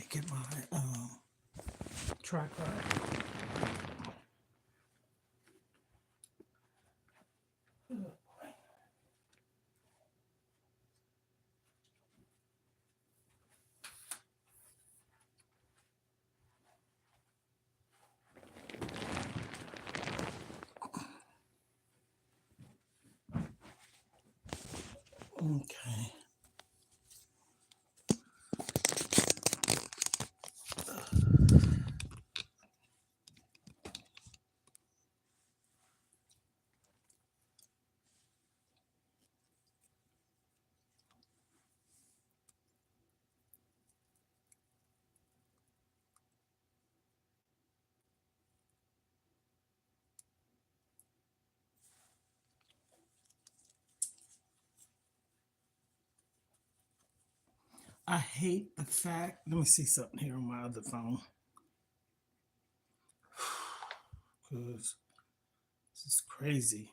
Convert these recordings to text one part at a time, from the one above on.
get my tripod. Okay. I hate the fact, let me see something here on my other phone. Because this is crazy.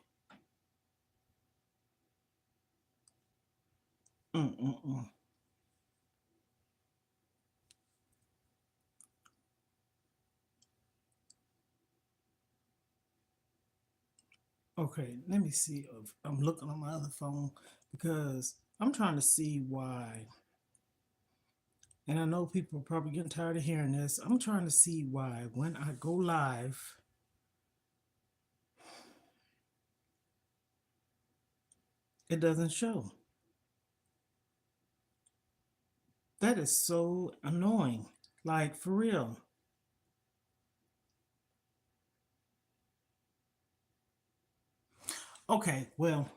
Mm-mm-mm. Okay, let me see if I'm looking on my other phone because I'm trying to see why. And I know people are probably getting tired of hearing this. I'm trying to see why when I go live, it doesn't show. That is so annoying. Like, for real. Okay, well,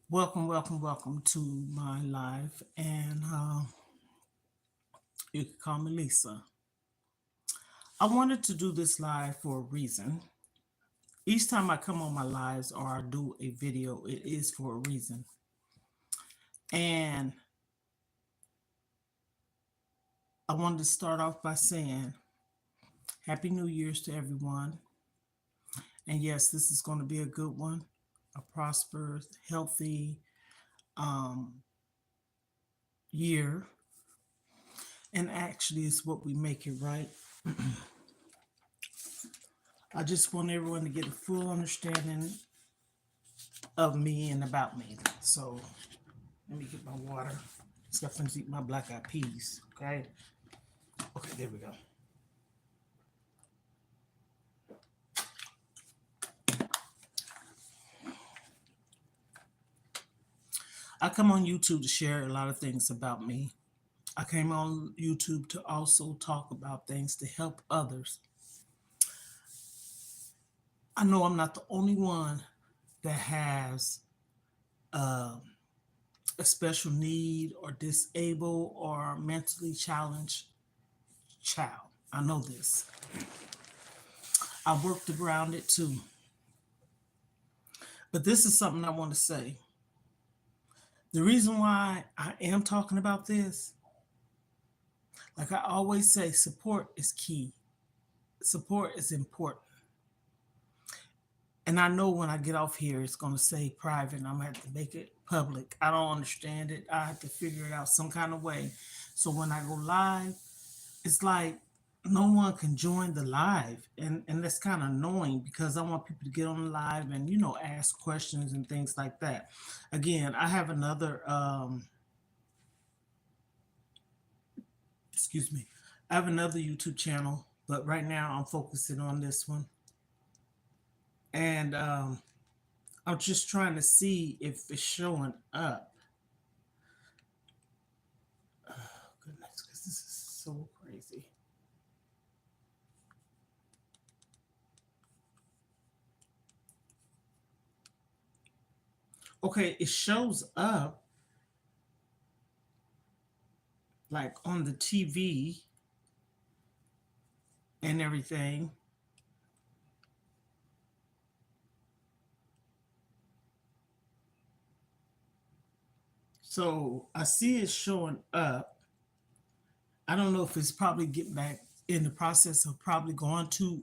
welcome to my live. And you can call me Lisa. I wanted to do this live for a reason. Each time I come on my lives or I do a video, it is for a reason. And I wanted to start off by saying Happy New Year's to everyone. And yes, this is going to be a good one, a prosperous, healthy um, year. And actually, it's what we make it, right? I just want everyone to get a full understanding of me and about me. So let me get my water. Just got to eat my black eyed peas. Okay. Okay, there we go. I come on YouTube to share a lot of things about me. I came on YouTube to also talk about things to help others. I know I'm not the only one that has a special need or disabled or mentally challenged child. I know this. I worked around it too. But this is something I want to say. The reason why I am talking about this, like I always say, support is key. Support is important. And I know when I get off here, it's going to say private and I'm going to have to make it public. I don't understand it. I have to figure it out some kind of way. So when I go live, it's like no one can join the live. And that's kind of annoying because I want people to get on the live and, ask questions and things like that. Again, I have another, excuse me, I have another YouTube channel, but right now I'm focusing on this one. And I'm just trying to see if it's showing up. Oh, goodness, because this is so crazy. Okay, it shows up like on the TV and everything. So I see it showing up. I don't know if it's probably getting back in the process of probably going to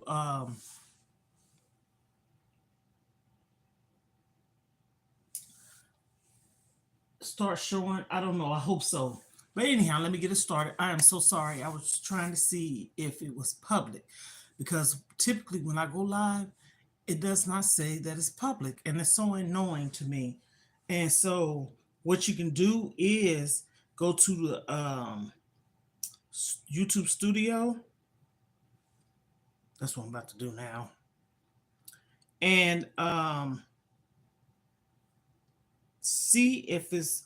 start showing? I don't know. I hope so. But anyhow, let me get it started. I am so sorry. I was trying to see if it was public because typically when I go live, it does not say that it's public, and it's so annoying to me. And so, what you can do is go to the YouTube Studio. That's what I'm about to do now. And see if it's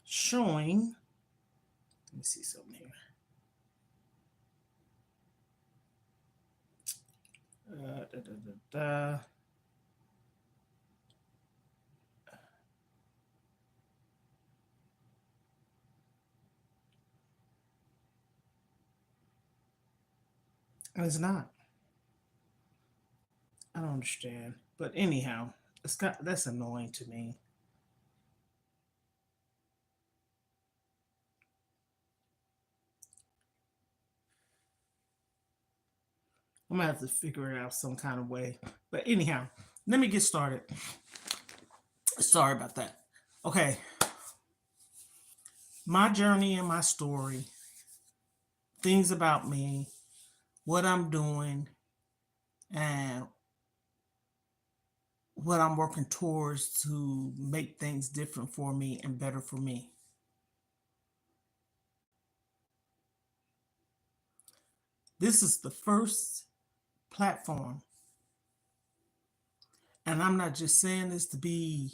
showing. Let me see something here. Da, da, da, da. And it's not. I don't understand. But anyhow, that's annoying to me. I'm gonna have to figure it out some kind of way. But anyhow, let me get started. Sorry about that. Okay. My journey and my story, things about me, what I'm doing, and what I'm working towards to make things different for me and better for me. This is the first platform, and I'm not just saying this to be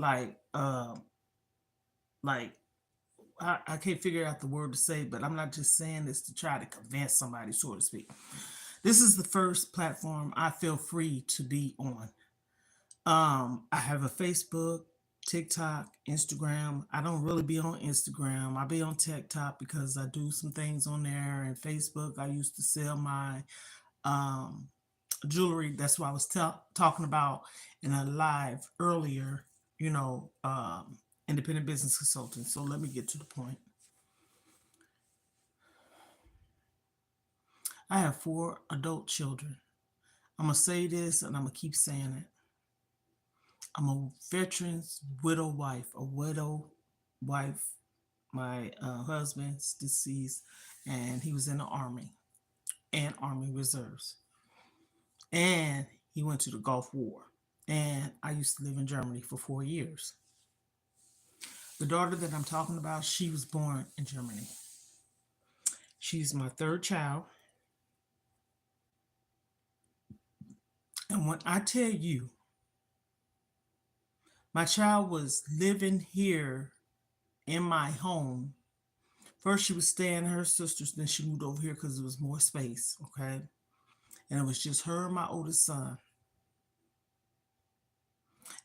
like, like I can't figure out the word to say, but I'm not just saying this to try to convince somebody, so to speak. This is the first platform I feel free to be on. I have a Facebook, TikTok, Instagram. I don't really be on Instagram. I be on TikTok because I do some things on there. And Facebook, I used to sell my jewelry. That's what I was talking about in a live earlier, independent business consultant. So let me get to the point. I have 4 adult children. I'm going to say this and I'm going to keep saying it. I'm a veteran's widow wife, a widow wife. My husband's deceased, and he was in the Army and Army Reserves. And he went to the Gulf War. And I used to live in Germany for 4 years. The daughter that I'm talking about, she was born in Germany. She's my 3rd child. And when I tell you, my child was living here in my home. First, she was staying at her sister's, then she moved over here because there was more space, okay? And it was just her and my oldest son.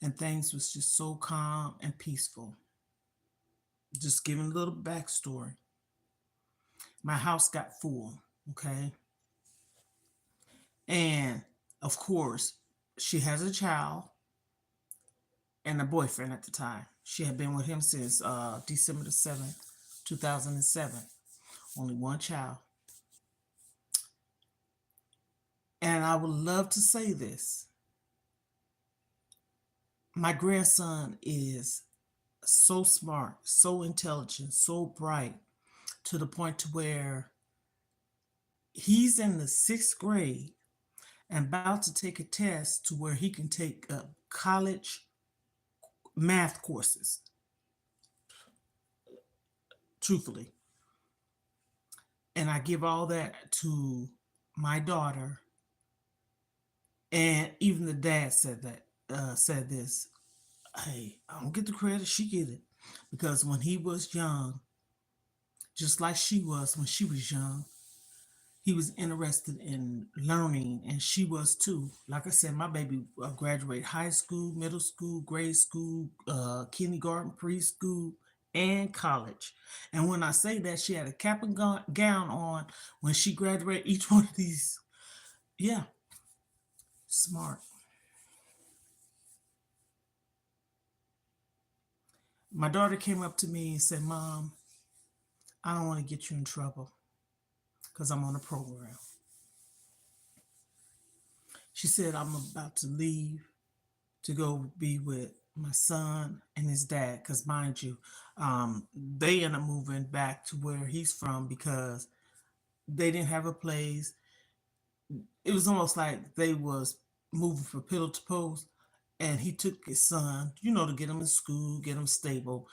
And things was just so calm and peaceful. Just giving a little backstory. My house got full, okay? And, of course, she has a child and a boyfriend at the time. She had been with him since December the 7th, 2007. Only one child. And I would love to say this. My grandson is so smart, so intelligent, so bright, to the point to where he's in the 6th grade and about to take a test to where he can take college math courses. Truthfully. And I give all that to my daughter. And even the dad said this. Hey, I don't get the credit, she get it. Because when he was young, just like she was when she was young, he was interested in learning, and she was too. Like I said, my baby graduated high school, middle school, grade school, kindergarten, preschool, and college. And when I say that, she had a cap and gown on when she graduated each one of these. Yeah, smart. My daughter came up to me and said, Mom, I don't want to get you in trouble because I'm on a program. She said, I'm about to leave to go be with my son and his dad. Because mind you, they end up moving back to where he's from because they didn't have a place. It was almost like they was moving from pillar to post, and he took his son, to get him in school, get him stable.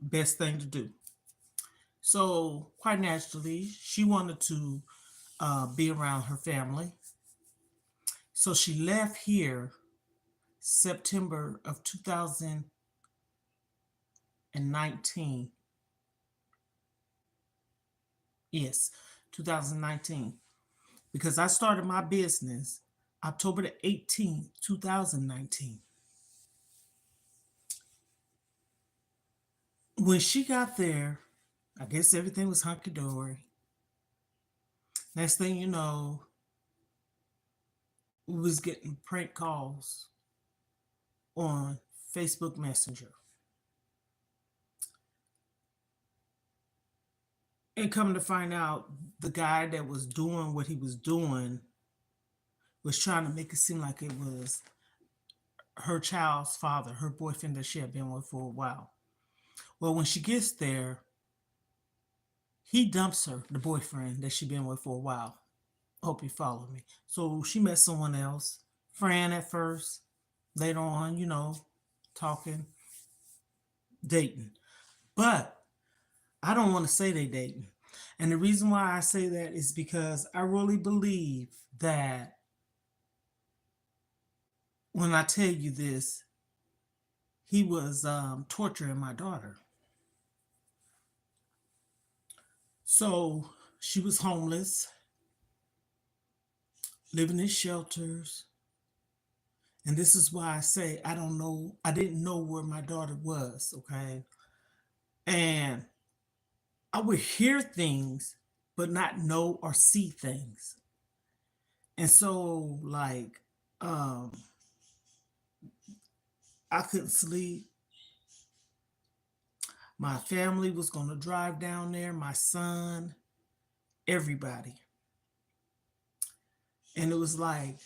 Best thing to do. So quite naturally, she wanted to be around her family. So she left here September of 2019. Yes, 2019. Because I started my business October the 18th, 2019. When she got there, I guess everything was hunky dory. Next thing you know, we was getting prank calls on Facebook Messenger. And come to find out, the guy that was doing what he was doing was trying to make it seem like it was her child's father, her boyfriend that she had been with for a while. Well, when she gets there, he dumps her, the boyfriend that she'd been with for a while. Hope you follow me. So she met someone else, Fran at first, later on, talking, dating. But I don't want to say they dating. And the reason why I say that is because I really believe that when I tell you this, he was torturing my daughter. So she was homeless, living in shelters. And this is why I say I didn't know where my daughter was, okay? And I would hear things, but not know or see things. And so, like, I couldn't sleep. My family was going to drive down there, my son, everybody. And it was like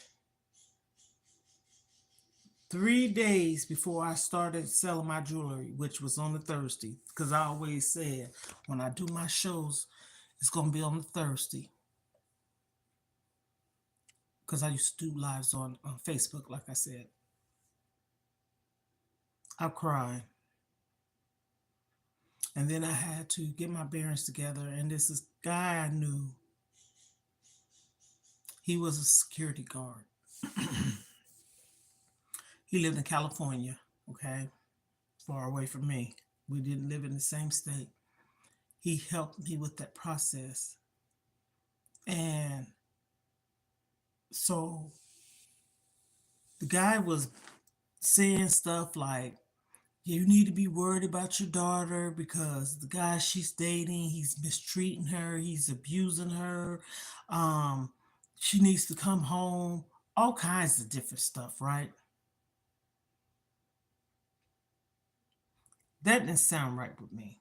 3 days before I started selling my jewelry, which was on a Thursday, because I always said when I do my shows, it's going to be on a Thursday. Because I used to do lives on Facebook, like I said. I cried. And then I had to get my bearings together. And this is guy I knew. He was a security guard. He lived in California, okay? Far away from me. We didn't live in the same state. He helped me with that process. And so the guy was saying stuff like, you need to be worried about your daughter because the guy she's dating, he's mistreating her, he's abusing her. She needs to come home. All kinds of different stuff, right? That didn't sound right with me.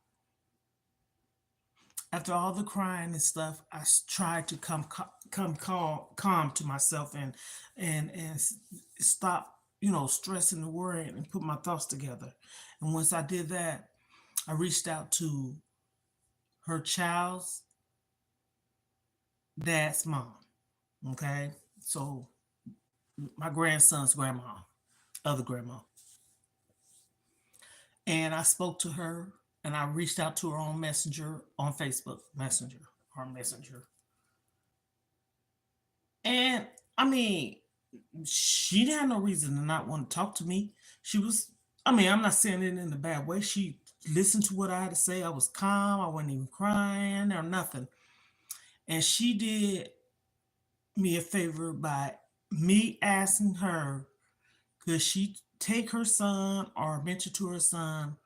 After all the crying and stuff, I tried to come calm to myself and stop, stressing and worrying and put my thoughts together. And once I did that, I reached out to her child's dad's mom. Okay, so my grandson's grandma, other grandma, and I spoke to her and I reached out to her on Messenger, on Facebook Messenger, or Messenger. And I mean, she had no reason to not want to talk to me. She was, I'm not saying it in a bad way. She listened to what I had to say. I was calm. I wasn't even crying or nothing. And she did me a favor by me asking her, could she take her son or mention to her son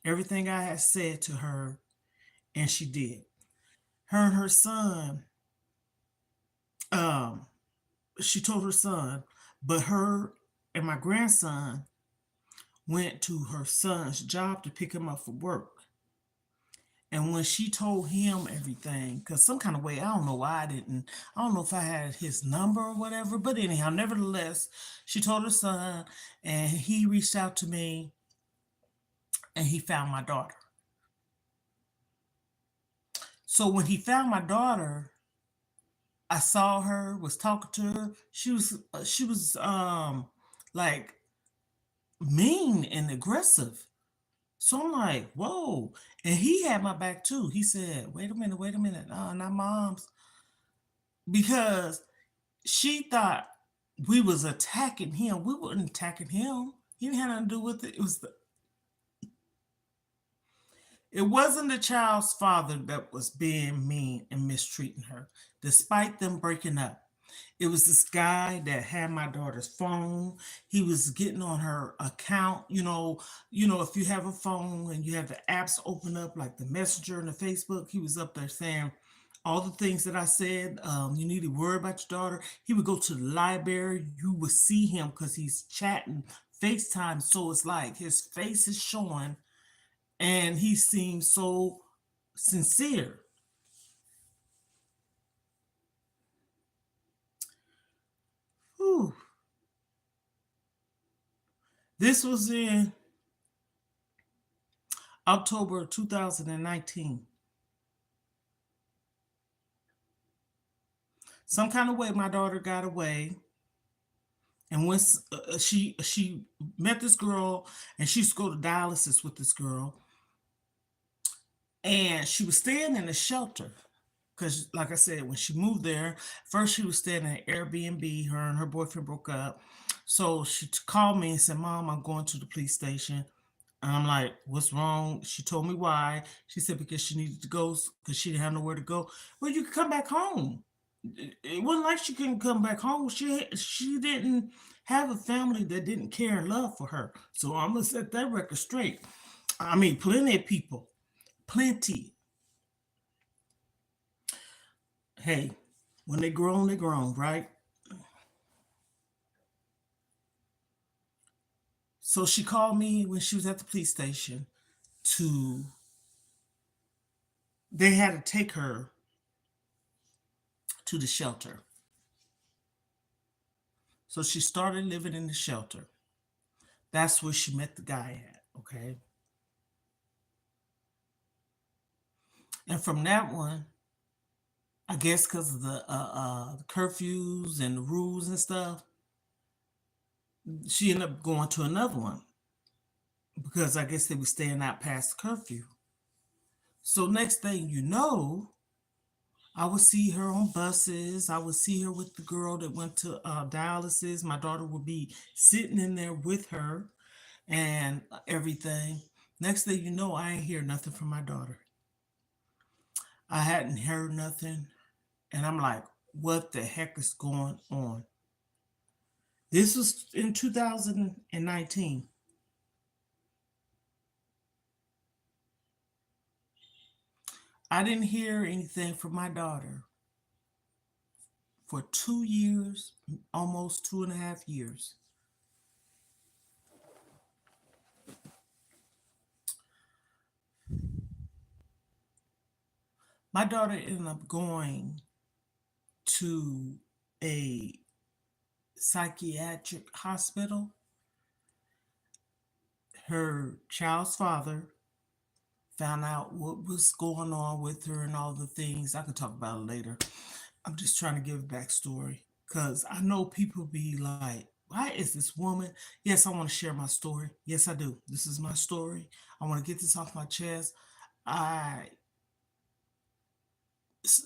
everything I had said to her, and she did. Her and her son, um, she told her son, but her and my grandson went to her son's job to pick him up for work. And when she told him everything, because some kind of way, I don't know why I didn't, I don't know if I had his number or whatever, but anyhow, nevertheless, she told her son, and he reached out to me and he found my daughter. So when he found my daughter, I saw her, was talking to her. She was like mean and aggressive. So I'm like, whoa. And he had my back too. He said, wait a minute. Not mom's. Because she thought we was attacking him. We weren't attacking him. He didn't have nothing to do with it. It wasn't the child's father that was being mean and mistreating her, despite them breaking up. It was this guy that had my daughter's phone. He was getting on her account. If you have a phone and you have the apps open up, like the Messenger and the Facebook, he was up there saying all the things that I said. You need to worry about your daughter. He would go to the library. You would see him because he's chatting FaceTime. So it's like his face is showing and he seems so sincere. Whew. This was in October 2019. Some kind of way my daughter got away. And once she met this girl, and she used to go to dialysis with this girl, and she was staying in a shelter because, like I said, when she moved there, first she was staying in an Airbnb. Her and her boyfriend broke up, so she called me and said, "Mom, I'm going to the police station." And I'm like, "What's wrong?" She told me why. She said because she needed to go because she didn't have nowhere to go. Well, you can come back home. It wasn't like she couldn't come back home. She didn't have a family that didn't care and love for her. So I'm gonna set that record straight. I mean, plenty of people, plenty. Hey, when they grown, right? So she called me when she was at the police station to they had to take her to the shelter. So she started living in the shelter. That's where she met the guy at, okay? And from that one, I guess because of the curfews and the rules and stuff, she ended up going to another one because I guess they were staying out past the curfew. So next thing you know, I would see her on buses. I would see her with the girl that went to dialysis. My daughter would be sitting in there with her and everything. Next thing you know, I ain't hear nothing from my daughter. I hadn't heard nothing. And I'm like, what the heck is going on? This was in 2019. I didn't hear anything from my daughter for 2 years, almost 2.5 years. My daughter ended up going to a psychiatric hospital. Her child's father found out what was going on with her and all the things. I could talk about it later. I'm just trying to give a backstory because I know people be like, why is this woman? Yes, I want to share my story. Yes, I do. This is my story. I want to get this off my chest. I,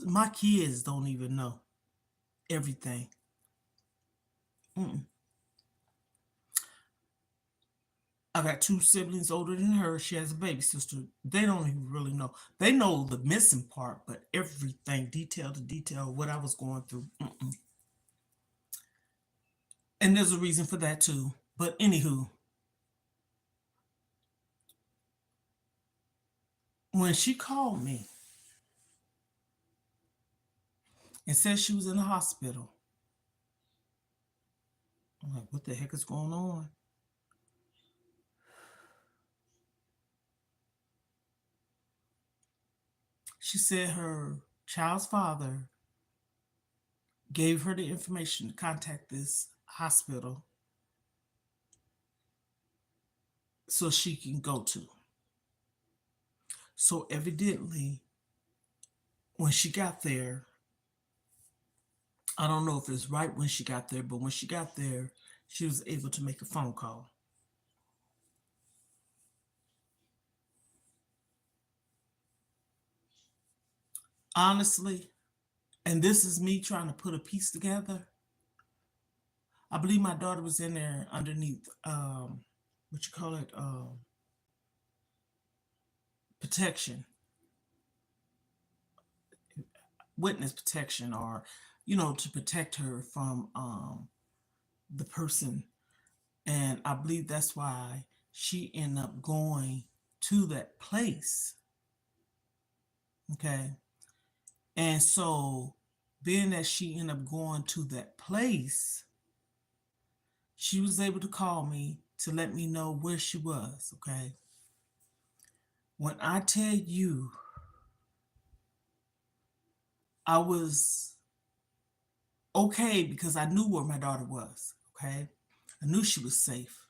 my kids don't even know everything. Mm-mm. I got two siblings older than her. She has a baby sister. They don't even really know. They know the missing part, but everything, detail to detail, what I was going through. Mm-mm. And there's a reason for that too. But anywho, when she called me and said she was in the hospital, I'm like, what the heck is going on? She said her child's father gave her the information to contact this hospital so she can go to. So evidently, when she got there, I don't know if it's right when she got there, but when she got there, she was able to make a phone call. Honestly, and this is me trying to put a piece together. I believe my daughter was in there underneath, what you call it, protection, witness protection, or, to protect her from the person. And I believe that's why she ended up going to that place. Okay. And so, being that she ended up going to that place, she was able to call me to let me know where she was. Okay. When I tell you, I was okay because I knew where my daughter was. Okay. I knew she was safe.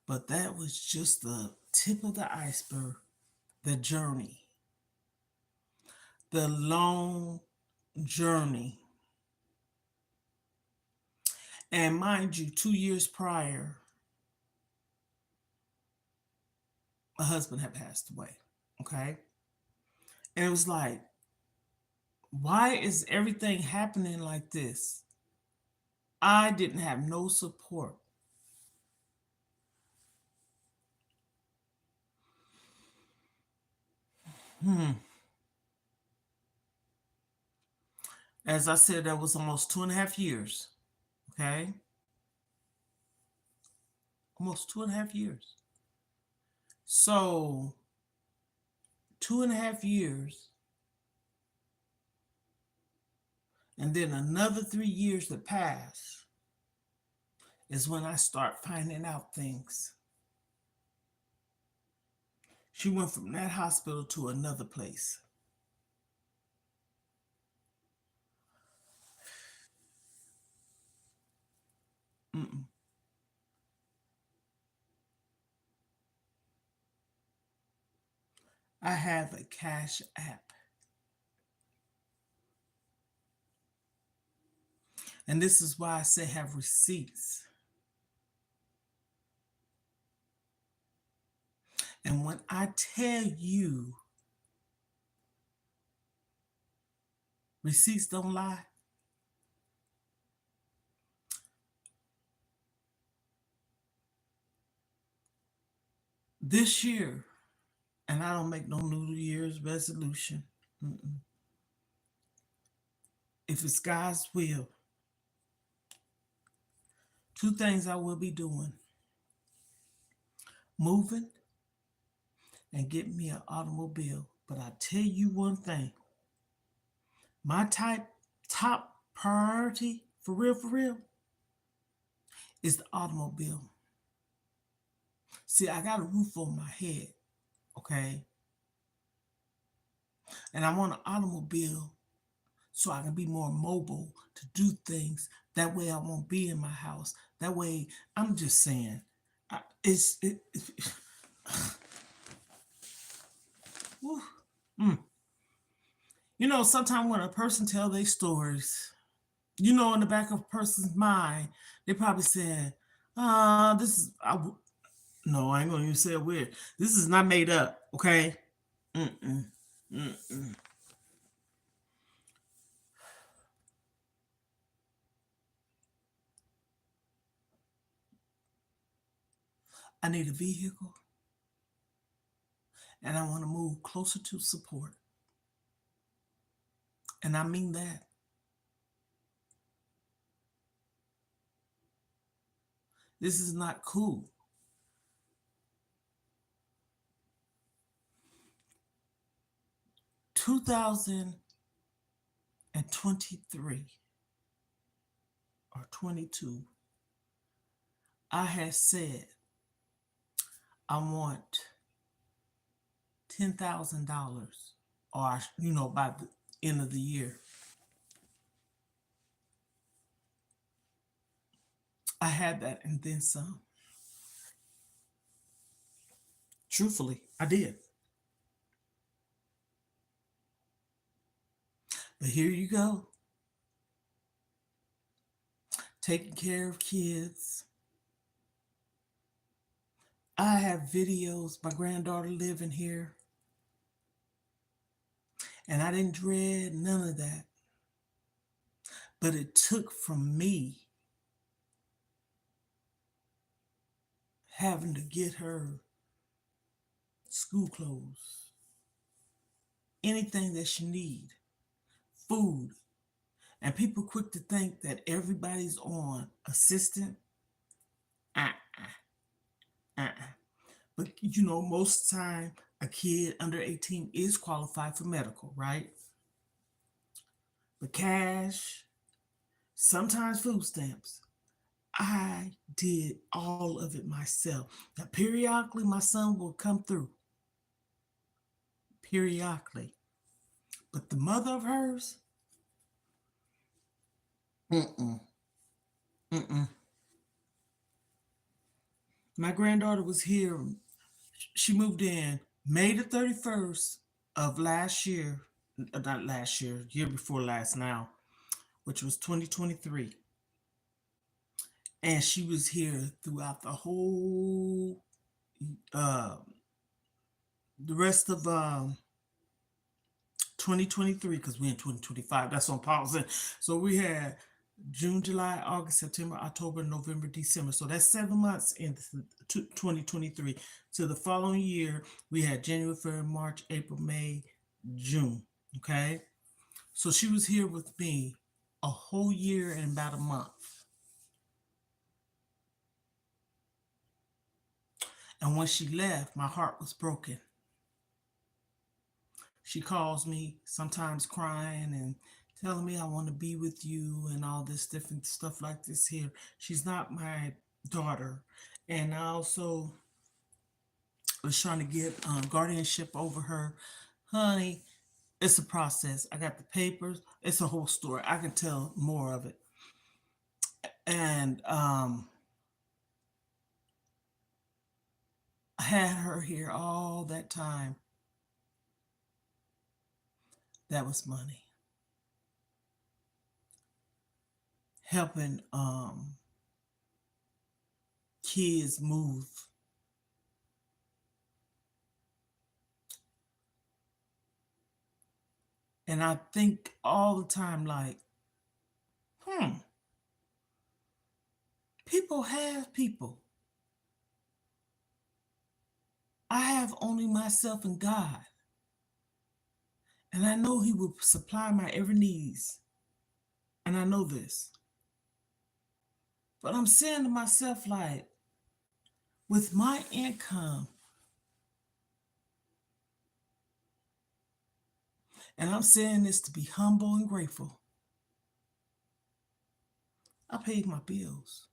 But that was just the tip of the iceberg, the journey, the long journey. And mind you, 2 years prior, my husband had passed away. Okay. And it was like, why is everything happening like this? I didn't have no support. As I said, that was almost 2.5 years. Okay. Almost 2.5 years. So, 2.5 years, and then another 3 years that pass is when I start finding out things. She went from that hospital to another place. Mm-mm. I have a Cash App. And this is why I say have receipts. And when I tell you receipts don't lie, this year, and I don't make no New Year's resolution. Mm-mm. If it's God's will, two things I will be doing: moving and getting me an automobile. But I tell you one thing, my top priority, for real, is the automobile. See, I got a roof on my head, okay? And I want an automobile so I can be more mobile to do things. That way I won't be in my house. That way, I'm just saying, it's, it, mm. Sometimes when a person tell their stories, in the back of a person's mind, they probably saying, this is, no, I ain't gonna even say it weird. This is not made up, okay? Mm-mm. Mm-mm. I need a vehicle and I want to move closer to support. And I mean that. This is not cool. 2023 or 22, I had said I want $10,000, or by the end of the year. I had that and then some. Truthfully, I did. But here you go, taking care of kids. I have videos, my granddaughter living here, and I didn't dread none of that. But it took from me having to get her school clothes, anything that she need, food. And people quick to think that everybody's on assistant. Uh-uh, uh-uh. But most time a kid under 18 is qualified for medical, right? But cash, sometimes food stamps. I did all of it myself. Now, periodically, my son will come through. Periodically. But the mother of hers, mm-mm, mm-mm. My granddaughter was here. She moved in May the 31st of last year, not last year, year before last now, which was 2023. And she was here throughout uh, the rest of 2023, because we're in 2025. That's on pause. So we had June, July, August, September, October, November, December. So that's 7 months in 2023. So the following year, we had January, February, March, April, May, June. Okay. So she was here with me a whole year and about a month. And when she left, my heart was broken. She calls me sometimes crying and telling me I want to be with you and all this different stuff like this here. She's not my daughter. And I also was trying to get guardianship over her. Honey, it's a process. I got the papers. It's a whole story. I can tell more of it. And I had her here all that time. That was money. Helping kids move. And I think all the time, like, people have people. I have only myself and God. And I know He will supply my every needs. And I know this. But I'm saying to myself, like, with my income, and I'm saying this to be humble and grateful, I paid my bills.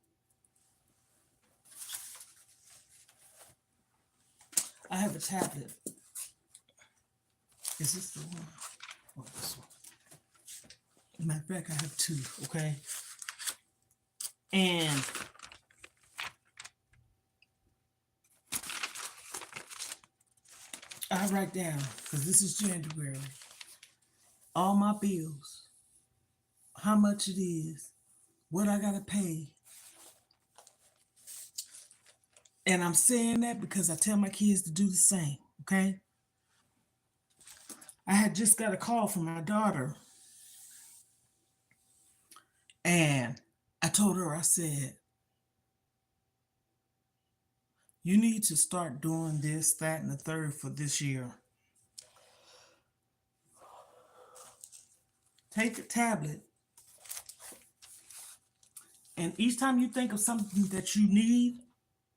I have a tablet. Is this the one? Oh, this one. Matter of fact, I have two, okay? And I write down, because this is January, all my bills, how much it is, what I got to pay. And I'm saying that because I tell my kids to do the same, okay? I had just got a call from my daughter. And I told her, I said, you need to start doing this, that, and the third for this year. Take a tablet, and each time you think of something that you need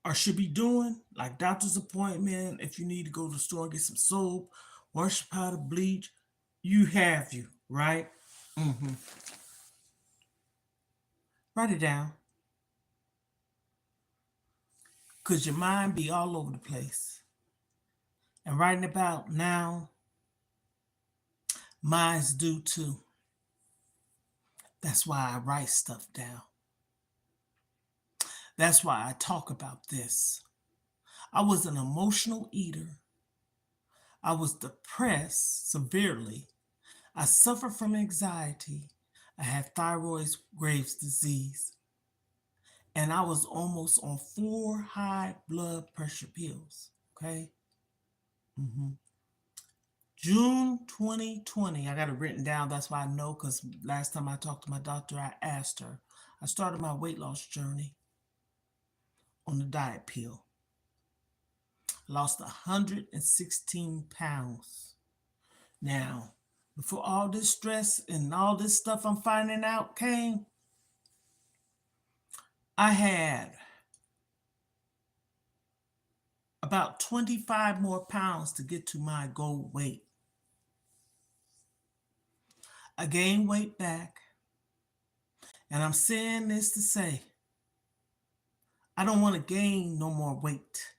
or should be doing, like doctor's appointment, if you need to go to the store, get some soap, wash powder, bleach, you have you, right? Mm-hmm. Write it down. Because your mind be all over the place. And right about now, mine's due too. That's why I write stuff down. That's why I talk about this. I was an emotional eater. I was depressed severely. I suffer from anxiety. I have thyroid Graves' disease. And I was almost on 4 high blood pressure pills. Okay. Mhm. June 2020. I got it written down. That's why I know, because last time I talked to my doctor, I asked her. I started my weight loss journey on the diet pill. I lost 116 pounds. Now, before all this stress and all this stuff I'm finding out came, I had about 25 more pounds to get to my goal weight. I gained weight back, and I'm saying this to say I don't want to gain no more weight.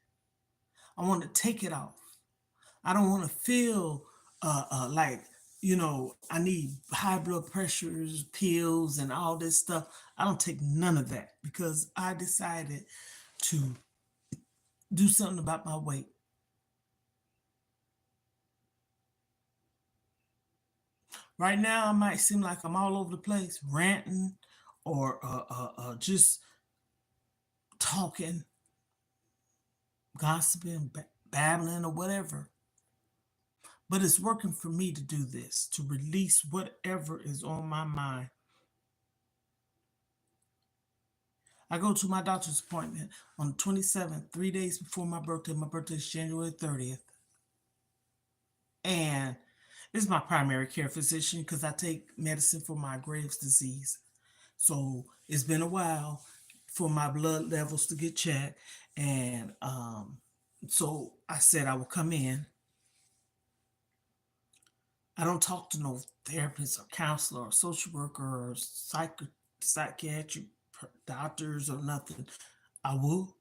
I want to take it off. I don't want to feel like, I need high blood pressures, pills, and all this stuff. I don't take none of that because I decided to do something about my weight. Right now, I might seem like I'm all over the place, ranting or just talking, gossiping, babbling, or whatever. But it's working for me to do this, to release whatever is on my mind. I go to my doctor's appointment on the 27th, 3 days before my birthday. My birthday is January 30th. And this is my primary care physician because I take medicine for my Graves' disease. So it's been a while for my blood levels to get checked. And so I said I would come in. I don't talk to no therapist or counselor or social worker or psychiatric doctors or nothing. I will.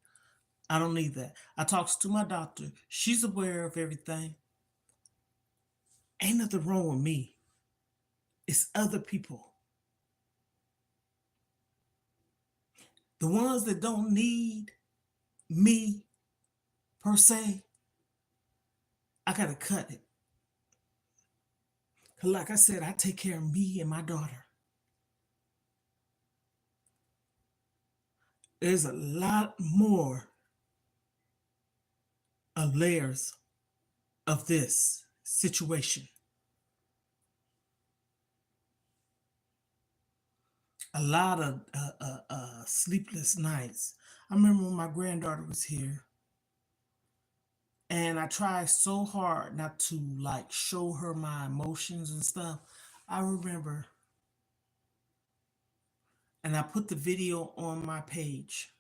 I don't need that. I talks to my doctor. She's aware of everything. Ain't nothing wrong with me. It's other people. The ones that don't need me per se, I gotta cut it. Cause like I said, I take care of me and my daughter. There's a lot more of layers of this situation. A lot of sleepless nights. I remember when my granddaughter was here, and I tried so hard not to like show her my emotions and stuff. I remember, and I put the video on my page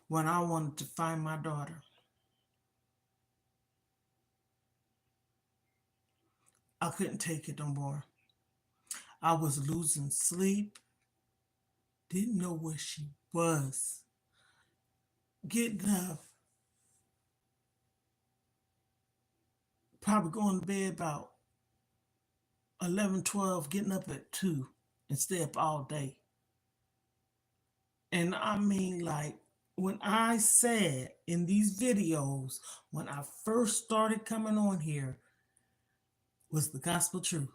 when I wanted to find my daughter. I couldn't take it no more. I was losing sleep, didn't know where she was. Getting up, probably going to bed about 11, 12, getting up at 2 and stay up all day. And I mean, like, when I said in these videos, when I first started coming on here, was the gospel truth.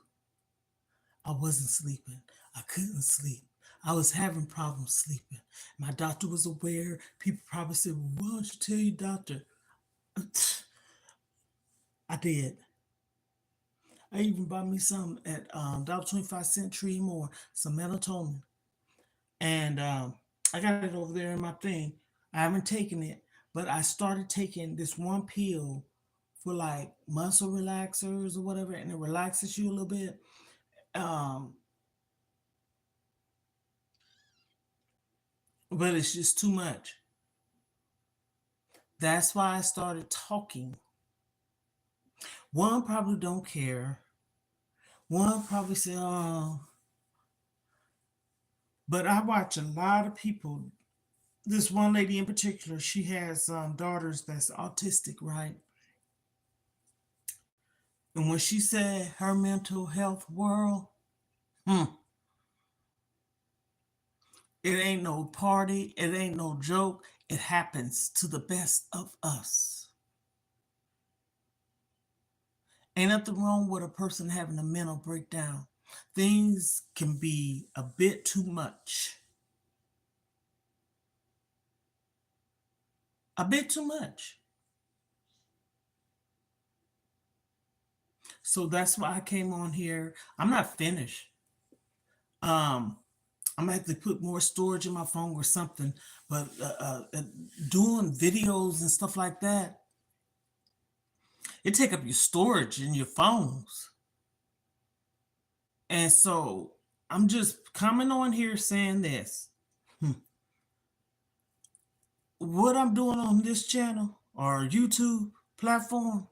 I wasn't sleeping. I couldn't sleep. I was having problems sleeping. My doctor was aware. People probably said, well, why don't you tell your doctor? I did. I even bought me some at $1.25 Tree More, some melatonin. And I got it over there in my thing. I haven't taken it, but I started taking this one pill for like muscle relaxers or whatever, and it relaxes you a little bit. Um, but it's just too much. That's why I started talking. One probably don't care. One probably say, oh, but I watch a lot of people This one lady in particular, she has daughters that's autistic, right? And when she said her mental health world, hmm, it ain't no party, it ain't no joke. It happens to the best of us. Ain't nothing wrong with a person having a mental breakdown. Things can be a bit too much. A bit too much. So that's why I came on here. I'm not finished. Um, I'm gonna have to put more storage in my phone or something. But doing videos and stuff like that, it take up your storage in your phones. And so I'm just coming on here saying this. What I'm doing on this channel or YouTube platform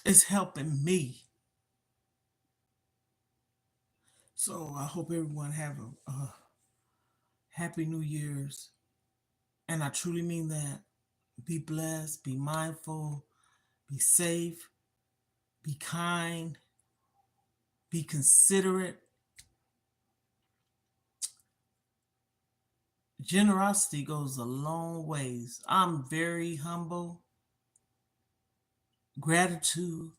is helping me. So I hope everyone have a happy New Year's. And I truly mean that. Be blessed, be mindful, be safe, be kind, be considerate. Generosity goes a long ways. I'm very humble. Gratitude